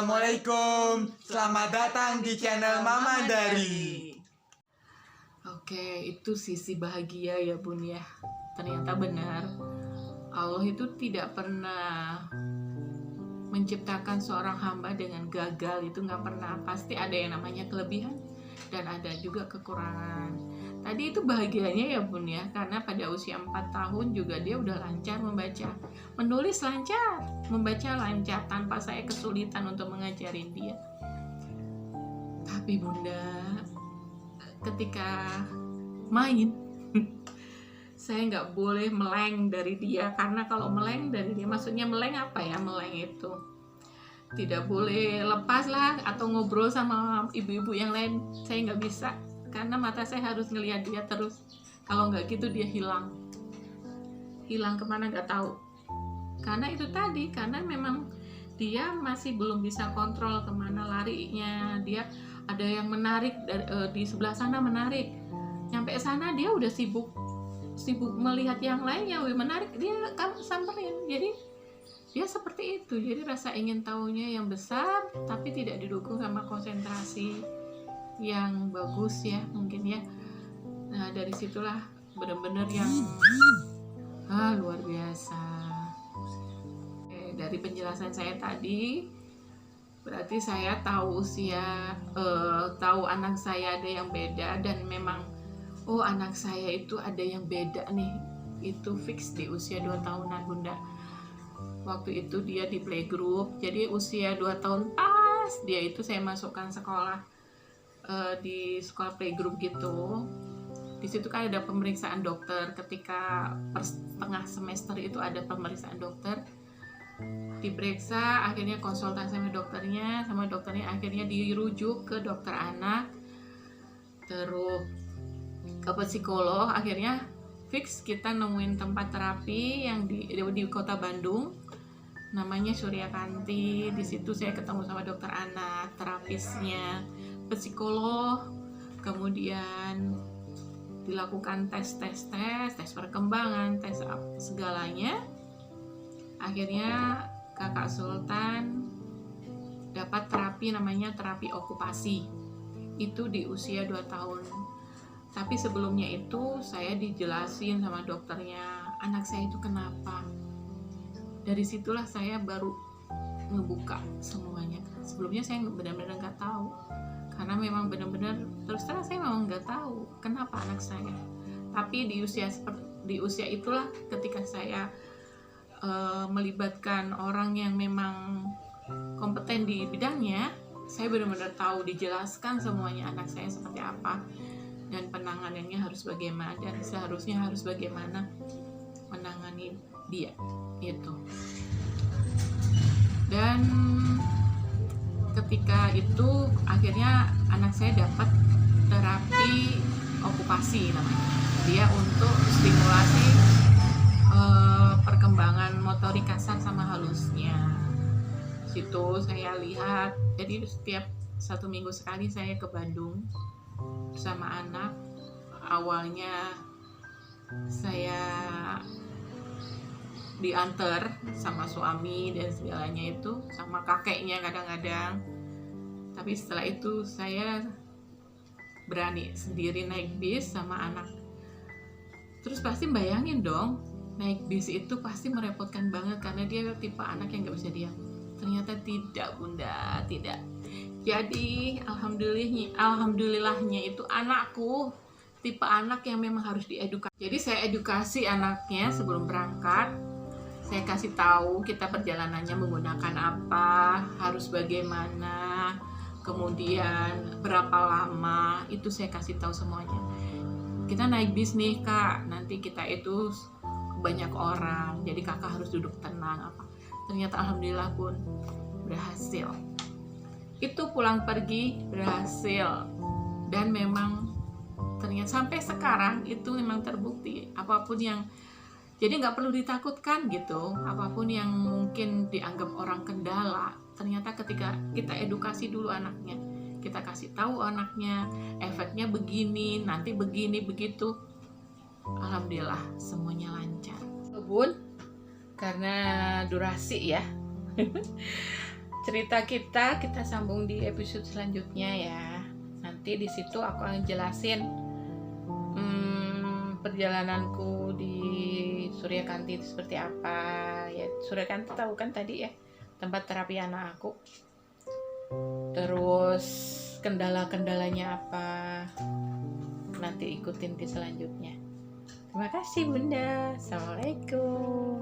Assalamualaikum, selamat datang di channel Mama Dari. Oke, itu sisi bahagia ya Bun ya. Ternyata benar, Allah itu tidak pernah menciptakan seorang hamba dengan gagal. Itu nggak pernah. Pasti ada yang namanya kelebihan dan ada juga kekurangan. Tadi itu bahagianya ya Bun ya, karena pada usia 4 tahun juga dia udah lancar membaca, menulis lancar, membaca lancar tanpa saya kesulitan untuk mengajarin dia. Tapi Bunda, ketika main saya nggak boleh meleng dari dia, karena kalau meleng dari dia, maksudnya meleng apa ya, meleng itu tidak boleh lepas lah atau ngobrol sama ibu-ibu yang lain, saya nggak bisa, karena mata saya harus ngelihat dia terus. Kalau nggak gitu dia hilang kemana nggak tahu. Karena itu tadi, karena memang dia masih belum bisa kontrol kemana larinya. Dia ada yang menarik di sebelah sana, menarik, nyampe sana dia udah sibuk melihat yang lain yang lebih menarik, dia samperin. Jadi dia seperti itu. Jadi rasa ingin tahunya yang besar, tapi tidak didukung sama konsentrasi yang bagus ya mungkin ya. Nah dari situlah benar-benar yang luar biasa. Dari penjelasan saya tadi, berarti saya tahu usia, tahu anak saya ada yang beda, dan memang anak saya itu ada yang beda nih, itu fix di usia 2 tahunan Bunda. Waktu itu dia di playgroup, jadi usia 2 tahun pas dia itu saya masukkan sekolah, di sekolah playgroup gitu. Di situ kan ada pemeriksaan dokter, ketika per setengah semester itu ada pemeriksaan dokter, diperiksa, akhirnya konsultasi sama dokternya akhirnya dirujuk ke dokter anak, terus ke psikolog. Akhirnya fix kita nemuin tempat terapi yang di kota Bandung, namanya Surya Kanti. Di situ saya ketemu sama dokter anak, terapisnya, psikolog, kemudian dilakukan tes perkembangan, tes segalanya. Akhirnya Kakak Sultan dapat terapi namanya terapi okupasi, itu di usia 2 tahun. Tapi sebelumnya itu saya dijelasin sama dokternya, anak saya itu kenapa. Dari situlah saya baru ngebuka semuanya. Sebelumnya saya benar-benar nggak tahu, karena memang benar-benar terus terang saya memang nggak tahu kenapa anak saya. Tapi di usia itulah, ketika saya melibatkan orang yang memang kompeten di bidangnya, saya benar-benar tahu, dijelaskan semuanya anak saya seperti apa dan penanganannya harus bagaimana, dan seharusnya harus bagaimana menangani dia itu. Dan ketika itu akhirnya anak saya dapat terapi okupasi namanya, dia untuk stimulasi perkembangan motorik kasar sama halusnya. Situ saya lihat, jadi setiap 1 minggu sekali saya ke Bandung bersama anak. Awalnya saya diantar sama suami dan segalanya itu, sama kakeknya kadang-kadang. Tapi setelah itu saya berani sendiri naik bis sama anak. Terus pasti bayangin dong, naik bis itu pasti merepotkan banget, karena dia tipe anak yang gak bisa diam. Ternyata tidak Bunda, tidak. Jadi alhamdulillahnya itu anakku tipe anak yang memang harus diedukasi. Jadi saya edukasi anaknya sebelum berangkat. Saya kasih tahu kita perjalanannya menggunakan apa, harus bagaimana, kemudian berapa lama, itu saya kasih tahu semuanya. Kita naik bis nih Kak, nanti kita itu banyak orang, jadi kakak harus duduk tenang apa. Ternyata alhamdulillah pun berhasil. Itu pulang pergi berhasil, dan memang ternyata sampai sekarang itu memang terbukti, apapun yang, jadi nggak perlu ditakutkan gitu, apapun yang mungkin dianggap orang kendala, ternyata ketika kita edukasi dulu anaknya, kita kasih tahu anaknya efeknya begini, nanti begini begitu, alhamdulillah semuanya lancar. Bun, karena durasi ya cerita kita sambung di episode selanjutnya ya. Nanti di situ aku akan jelasin perjalananku di Suryakanti itu seperti apa. Ya, Suryakanti tahu kan tadi ya, tempat terapi anak aku. Terus kendala-kendalanya apa. Nanti ikutin di selanjutnya. Terima kasih Bunda. Assalamualaikum.